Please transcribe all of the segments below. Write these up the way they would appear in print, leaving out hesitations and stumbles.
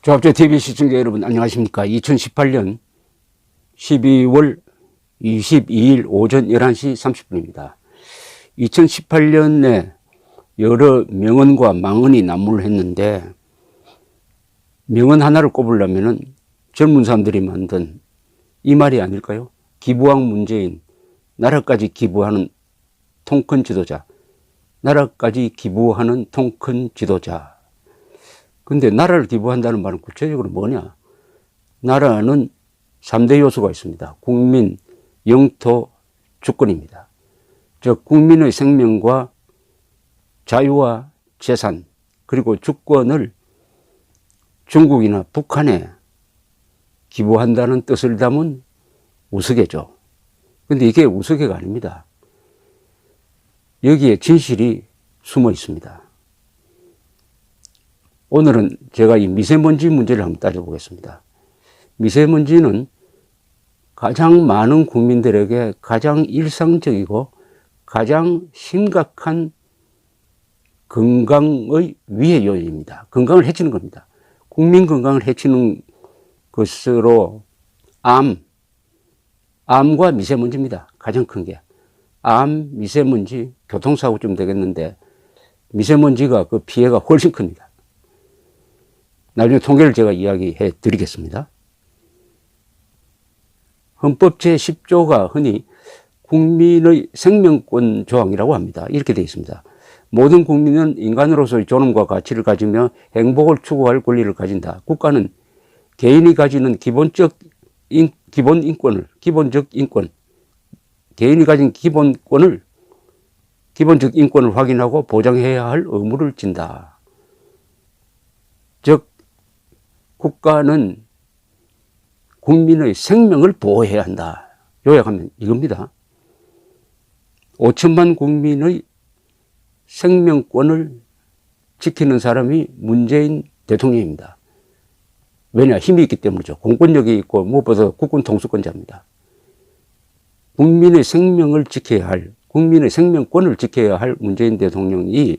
조합조 TV 시청자 여러분 안녕하십니까. 2018년 12월 22일 오전 11시 30분입니다. 2018년에 여러 명언과 망언이 난무했는데 명언 하나를 꼽으려면 젊은 사람들이 만든 이 말이 아닐까요? 기부왕 문재인, 나라까지 기부하는 통큰 지도자, 나라까지 기부하는 통큰 지도자. 근데 나라를 기부한다는 말은 구체적으로 뭐냐? 나라는 3대 요소가 있습니다. 국민, 영토, 주권입니다. 즉 국민의 생명과 자유와 재산 그리고 주권을 중국이나 북한에 기부한다는 뜻을 담은 우스개죠. 근데 이게 우스개가 아닙니다. 여기에 진실이 숨어 있습니다. 오늘은 제가 이 미세먼지 문제를 한번 따져보겠습니다. 미세먼지는 가장 많은 국민들에게 가장 일상적이고 가장 심각한 건강의 위해 요인입니다. 건강을 해치는 겁니다. 국민 건강을 해치는 것으로 암과 미세먼지입니다. 가장 큰 게. 암, 미세먼지, 교통사고쯤 되겠는데 미세먼지가 그 피해가 훨씬 큽니다. 나중에 통계를 제가 이야기해 드리겠습니다. 헌법 제10조가 흔히 국민의 생명권 조항이라고 합니다. 이렇게 되어 있습니다. 모든 국민은 인간으로서의 존엄과 가치를 가지며 행복을 추구할 권리를 가진다. 국가는 개인이 가지는 기본적 인권, 개인이 가진 기본적 인권을 확인하고 보장해야 할 의무를 진다. 즉, 국가는 국민의 생명을 보호해야 한다. 요약하면 이겁니다. 5천만 국민의 생명권을 지키는 사람이 문재인 대통령입니다. 왜냐? 힘이 있기 때문이죠. 공권력이 있고 무엇보다 국군 통수권자입니다. 국민의 생명을 지켜야 할, 국민의 생명권을 지켜야 할 문재인 대통령이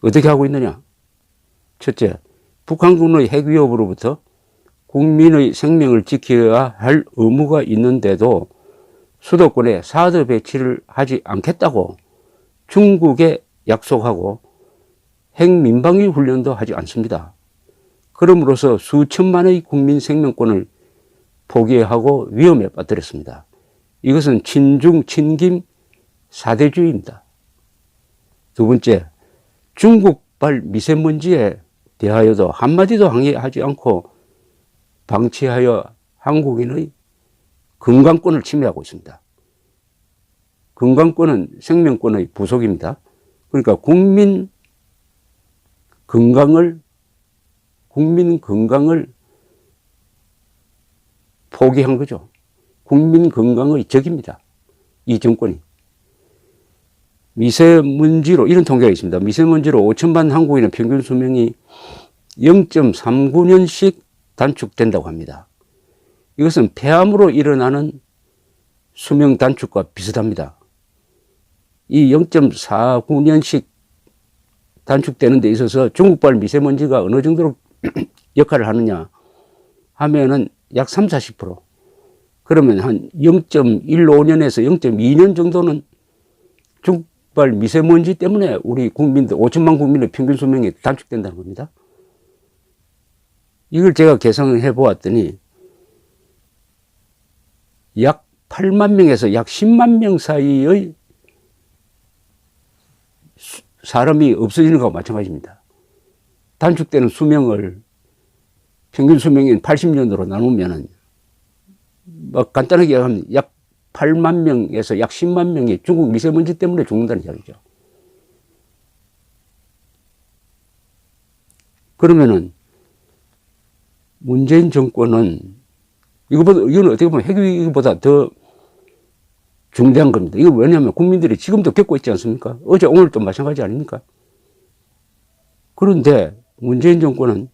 어떻게 하고 있느냐? 첫째, 북한군의 핵 위협으로부터 국민의 생명을 지켜야 할 의무가 있는데도 수도권에 사드 배치를 하지 않겠다고 중국에 약속하고 핵 민방위 훈련도 하지 않습니다. 그럼으로써 수천만의 국민 생명권을 포기하고 위험에 빠뜨렸습니다. 이것은 친중, 친김 사대주의입니다. 두 번째, 중국발 미세먼지에 대하여도 한마디도 항의하지 않고 방치하여 한국인의 건강권을 침해하고 있습니다. 건강권은 생명권의 부속입니다. 그러니까 국민 건강을 포기한 거죠. 국민 건강의 적입니다. 이 정권이. 미세먼지로, 이런 통계가 있습니다. 미세먼지로 5천만 한국인의 평균 수명이 0.39년씩 단축된다고 합니다. 이것은 폐암으로 일어나는 수명 단축과 비슷합니다. 이 0.49년씩 단축되는 데 있어서 중국발 미세먼지가 어느 정도로 역할을 하느냐 하면은 약 30~40%. 그러면 한 0.15년에서 0.2년 정도는 중국발 미세먼지 때문에 우리 국민들, 5천만 국민의 평균 수명이 단축된다는 겁니다. 이걸 제가 계산해 보았더니 약 8만 명에서 약 10만 명 사이의 사람이 없어지는 것과 마찬가지입니다. 단축되는 수명을 평균 수명인 80년으로 나누면 간단하게 하면 약 8만 명에서 약 10만 명이 중국 미세먼지 때문에 죽는다는 이야기죠. 그러면은 문재인 정권은 이건 어떻게 보면 핵위기보다 더 중대한 겁니다. 이거 왜냐하면 국민들이 지금도 겪고 있지 않습니까? 어제 오늘도 마찬가지 아닙니까? 그런데 문재인 정권은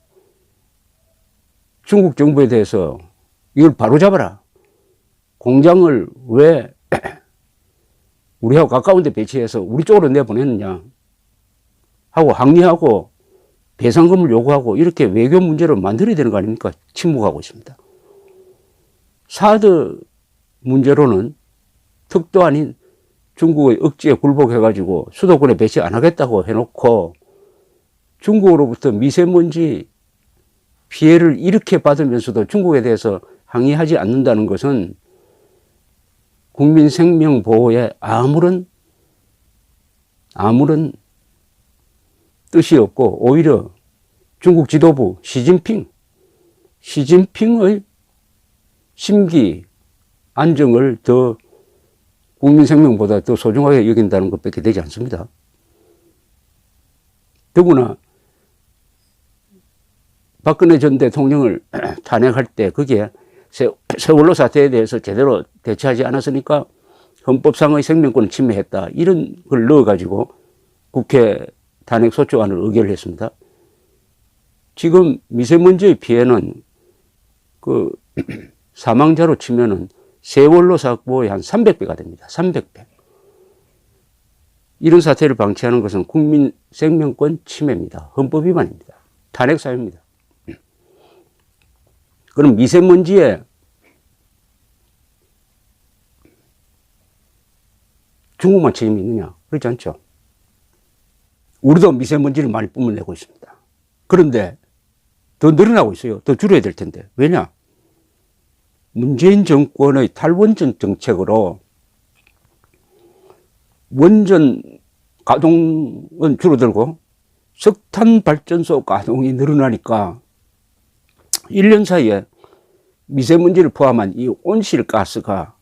중국 정부에 대해서 이걸 바로잡아라. 공장을 왜 우리하고 가까운 데 배치해서 우리 쪽으로 내보냈느냐 하고 항의하고 배상금을 요구하고 이렇게 외교 문제로 만들어야 되는 거 아닙니까? 침묵하고 있습니다. 사드 문제로는 턱도 아닌 중국의 억지에 굴복해가지고 수도권에 배치 안 하겠다고 해놓고 중국으로부터 미세먼지 피해를 이렇게 받으면서도 중국에 대해서 항의하지 않는다는 것은 국민 생명 보호에 아무런 뜻이 없고 오히려 중국 지도부 시진핑의 심기 안정을 더 국민 생명보다 더 소중하게 여긴다는 것밖에 되지 않습니다. 더구나 박근혜 전 대통령을 탄핵할 때 그게 세월호 사태에 대해서 제대로 대처하지 않았으니까 헌법상의 생명권을 침해했다. 이런 걸 넣어가지고 국회 탄핵 소추안을 의결했습니다. 지금 미세먼지의 피해는 그 사망자로 치면은 세월호 사고의 한 300배가 됩니다. 300배. 이런 사태를 방치하는 것은 국민 생명권 침해입니다. 헌법 위반입니다. 탄핵 사유입니다. 그럼 미세먼지에 중국만 책임이 있느냐? 그렇지 않죠. 우리도 미세먼지를 많이 뿜어내고 있습니다. 그런데 더 늘어나고 있어요. 더 줄여야 될 텐데. 왜냐? 문재인 정권의 탈원전 정책으로 원전 가동은 줄어들고 석탄 발전소 가동이 늘어나니까 1년 사이에 미세먼지를 포함한 이 온실가스가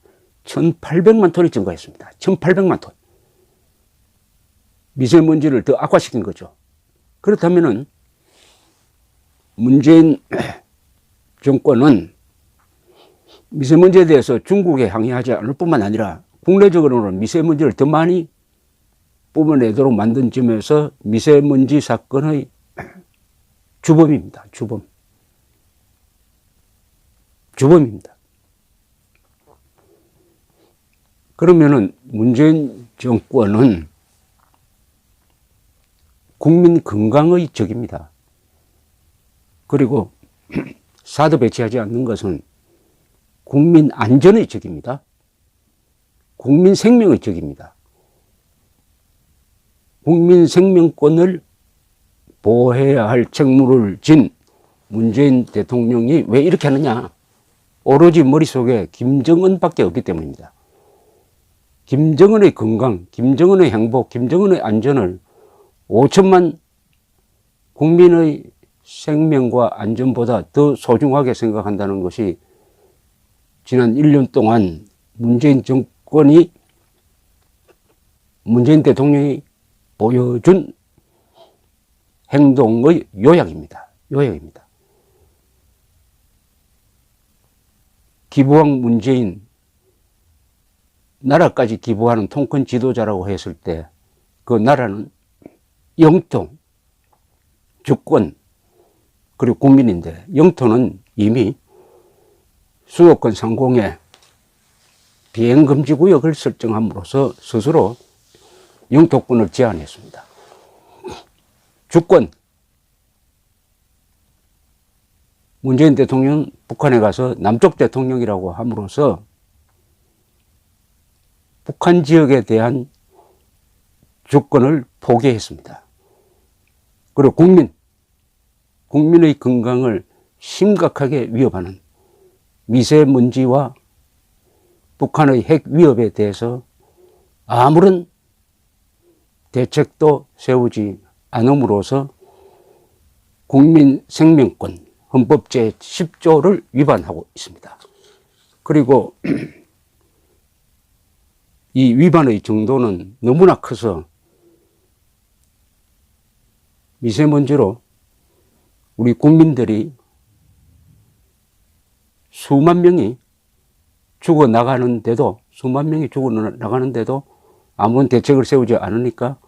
1,800만 톤이 증가했습니다. 1,800만 톤. 미세먼지를 더 악화시킨 거죠. 그렇다면은 문재인 정권은 미세먼지에 대해서 중국에 항의하지 않을 뿐만 아니라 국내적으로는 미세먼지를 더 많이 뿜어내도록 만든 점에서 미세먼지 사건의 주범입니다. 주범입니다. 그러면은 문재인 정권은 국민 건강의 적입니다. 그리고 사드 배치하지 않는 것은 국민 안전의 적입니다. 국민 생명의 적입니다. 국민 생명권을 보호해야 할 책무를 진 문재인 대통령이 왜 이렇게 하느냐? 오로지 머릿속에 김정은밖에 없기 때문입니다. 김정은의 건강, 김정은의 행복, 김정은의 안전을 5천만 국민의 생명과 안전보다 더 소중하게 생각한다는 것이 지난 1년 동안 문재인 대통령이 보여준 행동의 요약입니다. 기부왕 문재인, 나라까지 기부하는 통큰 지도자라고 했을 때 그 나라는 영토, 주권, 그리고 국민인데 영토는 이미 수도권 상공에 비행금지구역을 설정함으로써 스스로 영토권을 제한했습니다. 주권, 문재인 대통령은 북한에 가서 남쪽 대통령이라고 함으로써 북한 지역에 대한 주권을 포기했습니다. 그리고 국민의 건강을 심각하게 위협하는 미세먼지와 북한의 핵 위협에 대해서 아무런 대책도 세우지 않음으로써 국민 생명권 헌법 제10조를 위반하고 있습니다. 그리고 이 위반의 정도는 너무나 커서 미세먼지로 우리 국민들이 수만 명이 죽어나가는데도 아무런 대책을 세우지 않으니까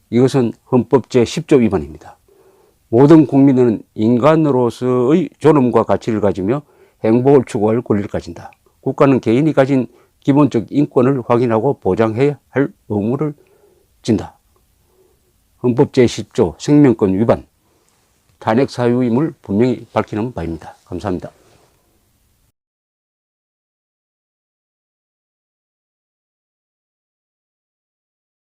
이것은 헌법 제10조 위반입니다. 모든 국민은 인간으로서의 존엄과 가치를 가지며 행복을 추구할 권리를 가진다. 국가는 개인이 가진 기본적 인권을 확인하고 보장해야 할 의무를 진다. 헌법 제10조 생명권 위반. 탄핵 사유임을 분명히 밝히는 바입니다. 감사합니다.